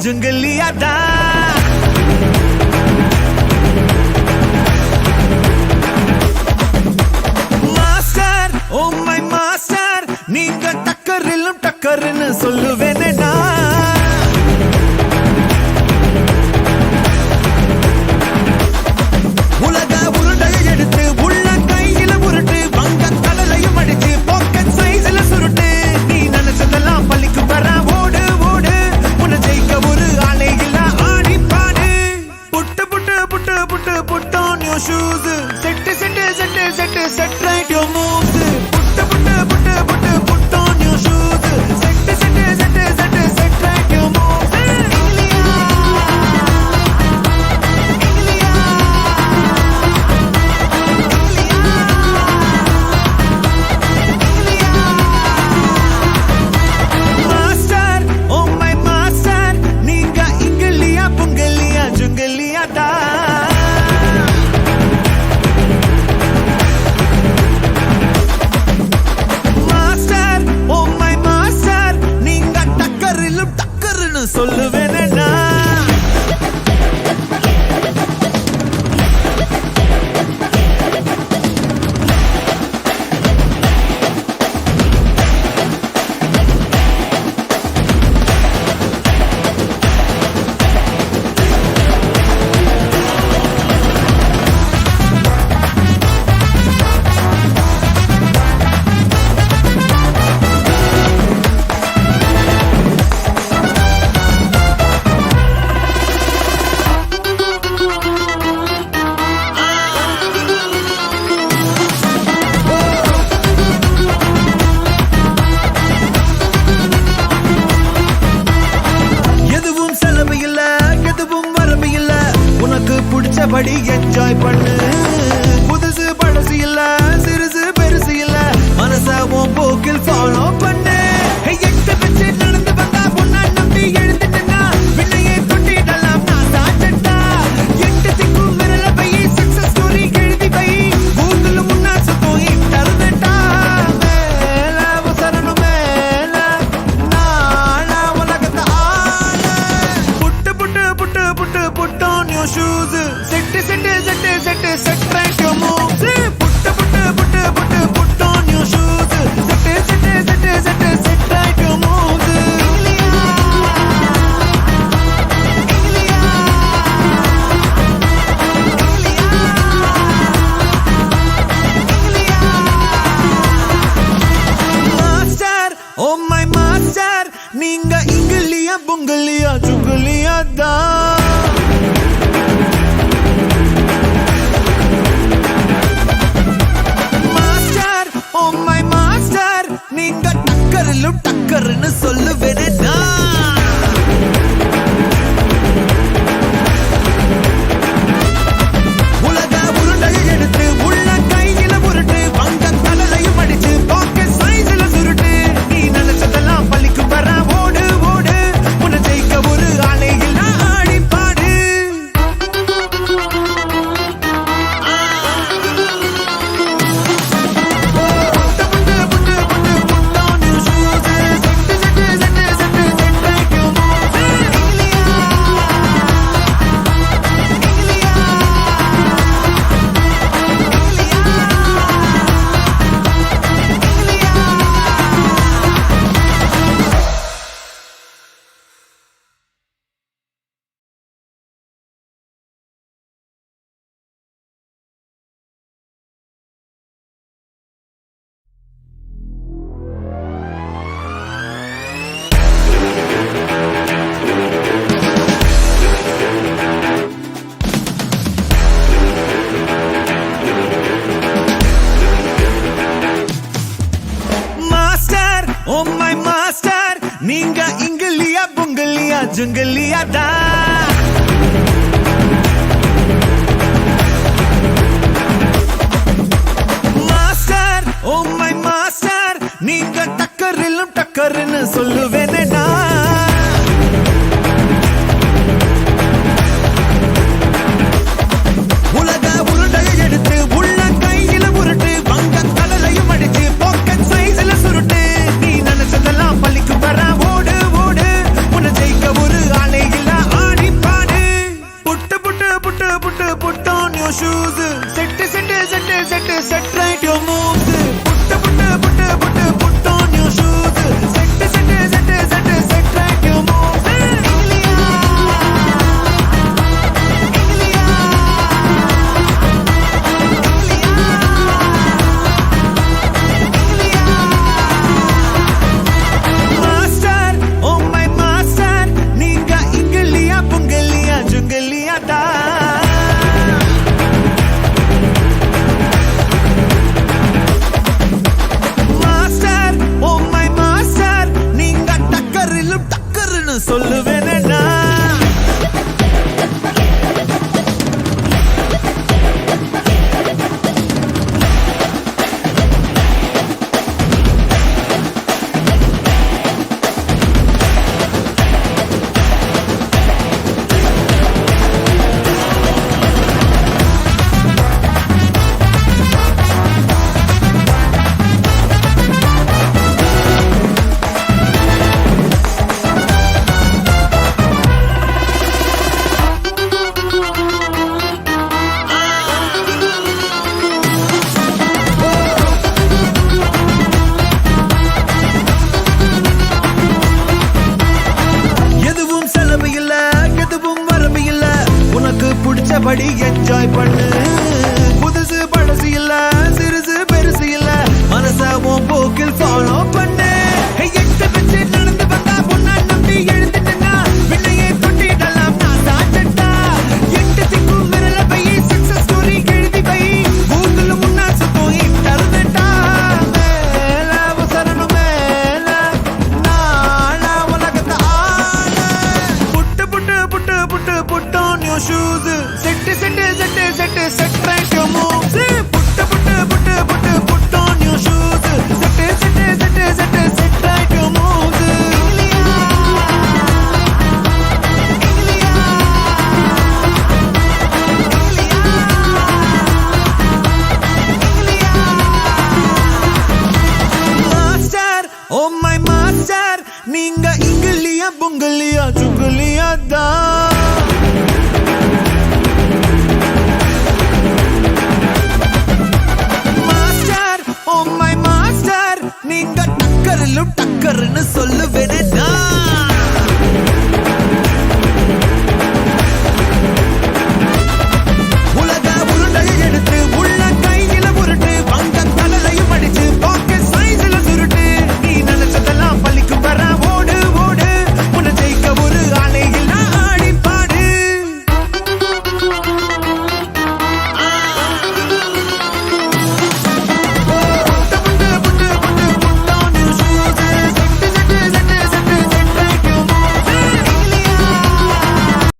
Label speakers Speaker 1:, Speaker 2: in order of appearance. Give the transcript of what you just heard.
Speaker 1: ஜுங்கலியா தான் master. Oh my master, நீங்க டக்கரிலும் டக்கர்னு சொல்லுவேனே நான். உலக உருண்டையை எடுத்து உள்ள கையில உருட்டு, வங்க கடலையும் அடிச்சு பாக்கெட் சைஸ்ல சுருட்டு. நீ நினைச்சதெல்லாம் பள்ளிக்கு வர ஓடு ஓடு, உன்னை ஜெயிக்க ஒரு ஆளே இல்ல ஆடி பாடு. Put put put put put on your shoes, set set set set set right your moves. Put put put put put on your shoes, set set set set set right your moves. Master, oh my master, நீங்க இங்கிலியா புங்கலியா ஜுங்கலியா தான். Master, oh my master, நீங்க டக்கரிலும் டக்கர்னு சொல்லுவேனே நான். எதுவும் செலவு இல்ல, எதுவும் வரவு இல்ல, உனக்கு பிடிச்சபடி என்ஜாய் பண்ணு. புதுசு பழசு இல்ல, சிறுசு பெருசு இல்ல, மனச உன் போக்கில் ஃபாலோ பண்ணு. எட்டு வச்சு நடந்து வந்தா பொண்ணா நம்பி எழுந்துட்டா, பின்னையே கொட்டிடலாம் நான் சாச்சட்டா. எட்டு திக்கும் விரல பை, சக்சஸ் ஸ்டோரி எழுதி பை, கூகுள் முன்னா சுத்தம் இன்டர்நெட்டா. மேல உசரணும் மேல, நாள உலகத்தை ஆள. Put put put put put on your shoes, set set set set set right your moves. Put put put put put on your shoes, set set set set set right your moves. Master, oh my master, நீங்க இங்கிலியா புங்கலியா ஜுங்கலியா தான். Master, oh my master, நீங்க டக்கரிலும் டக்கர்னு சொல்லுவேனே நான். உலக உருண்டையை எடுத்து உள்ள கையில உருட்டு, வங்க கடலையும் அடிச்சு பாக்கெட் சைஸ்ல சுருட்டு. நீ நினைச்சதெல்லாம் பள்ளிக்கு வர ஓடு ஓடு, உன்னை ஜெயிக்க ஒரு ஆளே இல்ல ஆடி பாடு. Put put put put put on your shoes, set set set set set right your moves. Master, oh my master, நீங்க இங்கிலியா புங்கலியா ஜுங்கலியா தான். மாஸ்டர், ஓ மை மாஸ்டர், நீங்க டக்கரிலும் டக்கர்னு சொல்லுவேனே நான். உலக உருண்டையை எடுத்து உள்ள கையில உருட்டு, வங்க கடலையும் அடிச்சு பாக்கெட் சைஸ்ல சுருட்டு. நீ நினைச்சதெல்லாம் பள்ளிக்கு வர ஓடு ஓடு, உன்னை ஜெயிக்க ஒரு ஆளே set right your moves. Put on your shoes. Set right your moves. Master, oh my master, நீங்க இங்கலியா புங்கலியா ஜுங்கலியா தா. சொல்லுவேனா பிடிச்சபடி என்ஜாய் பண்ணு. புதுசு பழசு இல்ல, சிறுசு பெருசு இல்ல, மனச உன் போக்கில் ஃபாலோ பண்ணு. எட்டு வச்சு நடந்து வந்தா பொண்ணா நம்பி எழுந்துட்டா பின்னையே தொட்டிடலாம் நான் சாச்சட்டா. எட்டு திக்கும் விரல பை சக்சஸ் ஸ்டோரி எழுதி பை கூகுள் முன்னா சுத்தம் இன்டர்நெட்டா. மேல அவசரம் மேல நாள உலகத்தை ஆள. புட்டு on your shoes. Set right your moves. Put on your shoes. Set right your moves. Master, oh my master, நீங்க இங்கலியா புங்கலியா ஜுங்கலியா தான்.